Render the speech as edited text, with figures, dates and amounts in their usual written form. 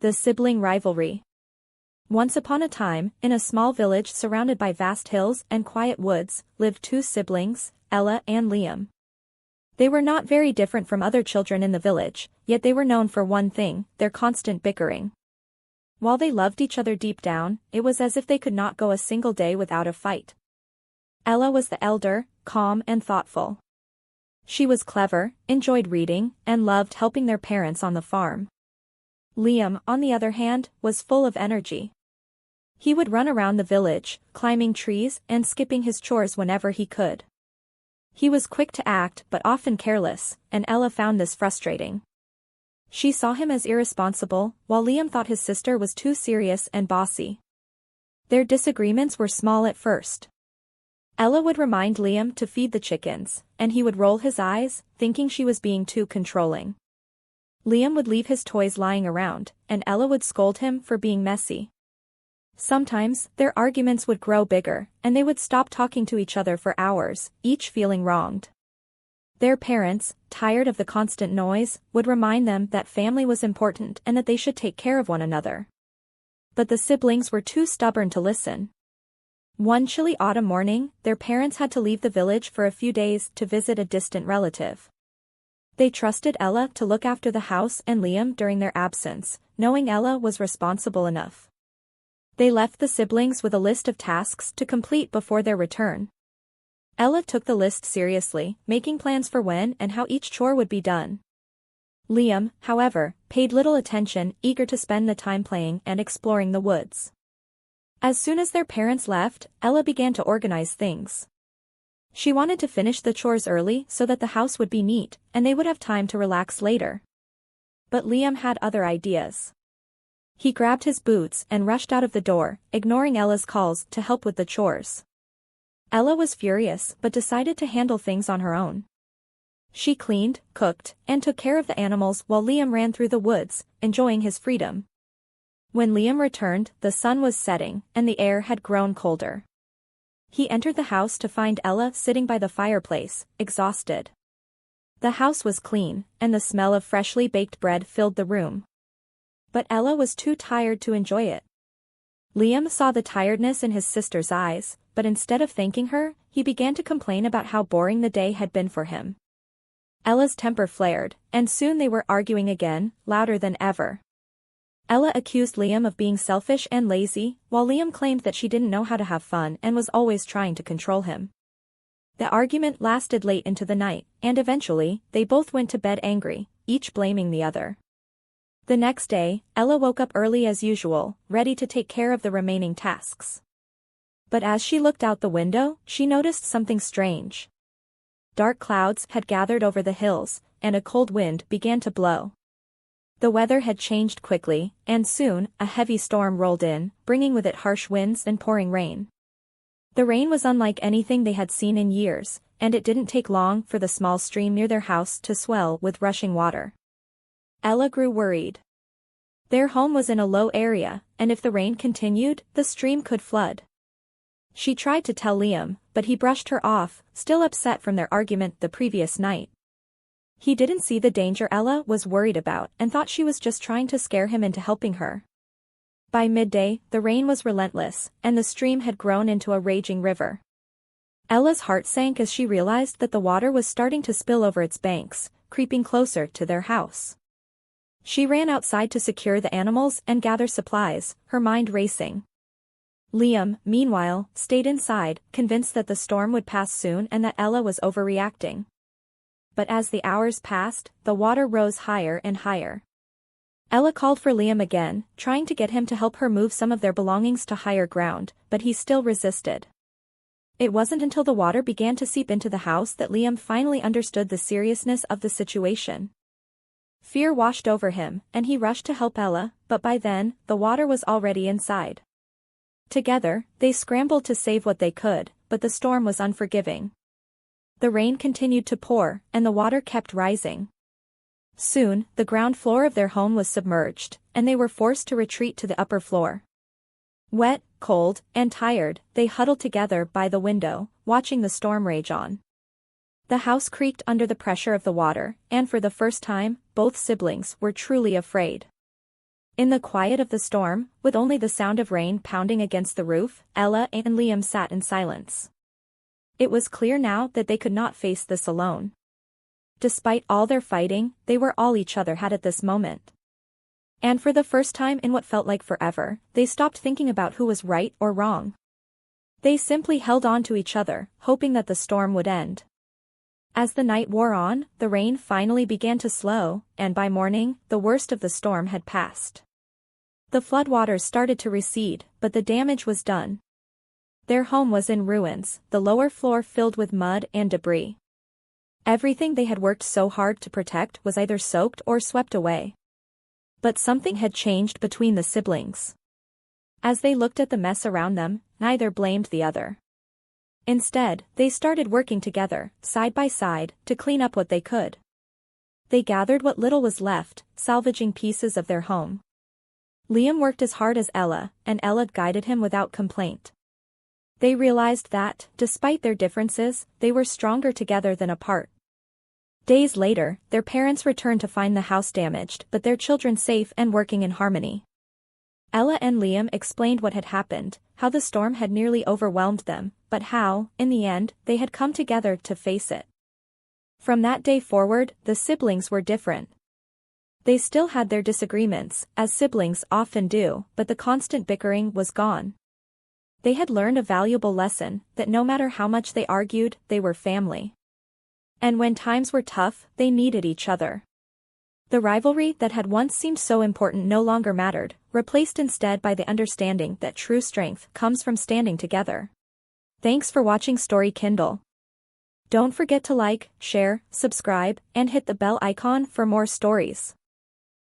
The Sibling Rivalry. Once upon a time, in a small village surrounded by vast hills and quiet woods, lived two siblings, Ella and Liam. They were not very different from other children in the village, yet they were known for one thing, their constant bickering. While they loved each other deep down, it was as if they could not go a single day without a fight. Ella was the elder, calm and thoughtful. She was clever, enjoyed reading, and loved helping their parents on the farm. Liam, on the other hand, was full of energy. He would run around the village, climbing trees and skipping his chores whenever he could. He was quick to act but often careless, and Ella found this frustrating. She saw him as irresponsible, while Liam thought his sister was too serious and bossy. Their disagreements were small at first. Ella would remind Liam to feed the chickens, and he would roll his eyes, thinking she was being too controlling. Liam would leave his toys lying around, and Ella would scold him for being messy. Sometimes, their arguments would grow bigger, and they would stop talking to each other for hours, each feeling wronged. Their parents, tired of the constant noise, would remind them that family was important and that they should take care of one another. But the siblings were too stubborn to listen. One chilly autumn morning, their parents had to leave the village for a few days to visit a distant relative. They trusted Ella to look after the house and Liam during their absence, knowing Ella was responsible enough. They left the siblings with a list of tasks to complete before their return. Ella took the list seriously, making plans for when and how each chore would be done. Liam, however, paid little attention, eager to spend the time playing and exploring the woods. As soon as their parents left, Ella began to organize things. She wanted to finish the chores early so that the house would be neat, and they would have time to relax later. But Liam had other ideas. He grabbed his boots and rushed out of the door, ignoring Ella's calls to help with the chores. Ella was furious but decided to handle things on her own. She cleaned, cooked, and took care of the animals while Liam ran through the woods, enjoying his freedom. When Liam returned, the sun was setting, and the air had grown colder. He entered the house to find Ella sitting by the fireplace, exhausted. The house was clean, and the smell of freshly baked bread filled the room. But Ella was too tired to enjoy it. Liam saw the tiredness in his sister's eyes, but instead of thanking her, he began to complain about how boring the day had been for him. Ella's temper flared, and soon they were arguing again, louder than ever. Ella accused Liam of being selfish and lazy, while Liam claimed that she didn't know how to have fun and was always trying to control him. The argument lasted late into the night, and eventually, they both went to bed angry, each blaming the other. The next day, Ella woke up early as usual, ready to take care of the remaining tasks. But as she looked out the window, she noticed something strange. Dark clouds had gathered over the hills, and a cold wind began to blow. The weather had changed quickly, and soon, a heavy storm rolled in, bringing with it harsh winds and pouring rain. The rain was unlike anything they had seen in years, and it didn't take long for the small stream near their house to swell with rushing water. Ella grew worried. Their home was in a low area, and if the rain continued, the stream could flood. She tried to tell Liam, but he brushed her off, still upset from their argument the previous night. He didn't see the danger Ella was worried about and thought she was just trying to scare him into helping her. By midday, the rain was relentless, and the stream had grown into a raging river. Ella's heart sank as she realized that the water was starting to spill over its banks, creeping closer to their house. She ran outside to secure the animals and gather supplies, her mind racing. Liam, meanwhile, stayed inside, convinced that the storm would pass soon and that Ella was overreacting. But as the hours passed, the water rose higher and higher. Ella called for Liam again, trying to get him to help her move some of their belongings to higher ground, but he still resisted. It wasn't until the water began to seep into the house that Liam finally understood the seriousness of the situation. Fear washed over him, and he rushed to help Ella, but by then, the water was already inside. Together, they scrambled to save what they could, but the storm was unforgiving. The rain continued to pour, and the water kept rising. Soon, the ground floor of their home was submerged, and they were forced to retreat to the upper floor. Wet, cold, and tired, they huddled together by the window, watching the storm rage on. The house creaked under the pressure of the water, and for the first time, both siblings were truly afraid. In the quiet of the storm, with only the sound of rain pounding against the roof, Ella and Liam sat in silence. It was clear now that they could not face this alone. Despite all their fighting, they were all each other had at this moment. And for the first time in what felt like forever, they stopped thinking about who was right or wrong. They simply held on to each other, hoping that the storm would end. As the night wore on, the rain finally began to slow, and by morning, the worst of the storm had passed. The floodwaters started to recede, but the damage was done. Their home was in ruins, the lower floor filled with mud and debris. Everything they had worked so hard to protect was either soaked or swept away. But something had changed between the siblings. As they looked at the mess around them, neither blamed the other. Instead, they started working together, side by side, to clean up what they could. They gathered what little was left, salvaging pieces of their home. Liam worked as hard as Ella, and Ella guided him without complaint. They realized that, despite their differences, they were stronger together than apart. Days later, their parents returned to find the house damaged but their children safe and working in harmony. Ella and Liam explained what had happened, how the storm had nearly overwhelmed them, but how, in the end, they had come together to face it. From that day forward, the siblings were different. They still had their disagreements, as siblings often do, but the constant bickering was gone. They had learned a valuable lesson, that no matter how much they argued, they were family. And when times were tough, they needed each other. The rivalry that had once seemed so important no longer mattered, replaced instead by the understanding that true strength comes from standing together. Thanks for watching Story Kindle. Don't forget to like, share, subscribe, and hit the bell icon for more stories.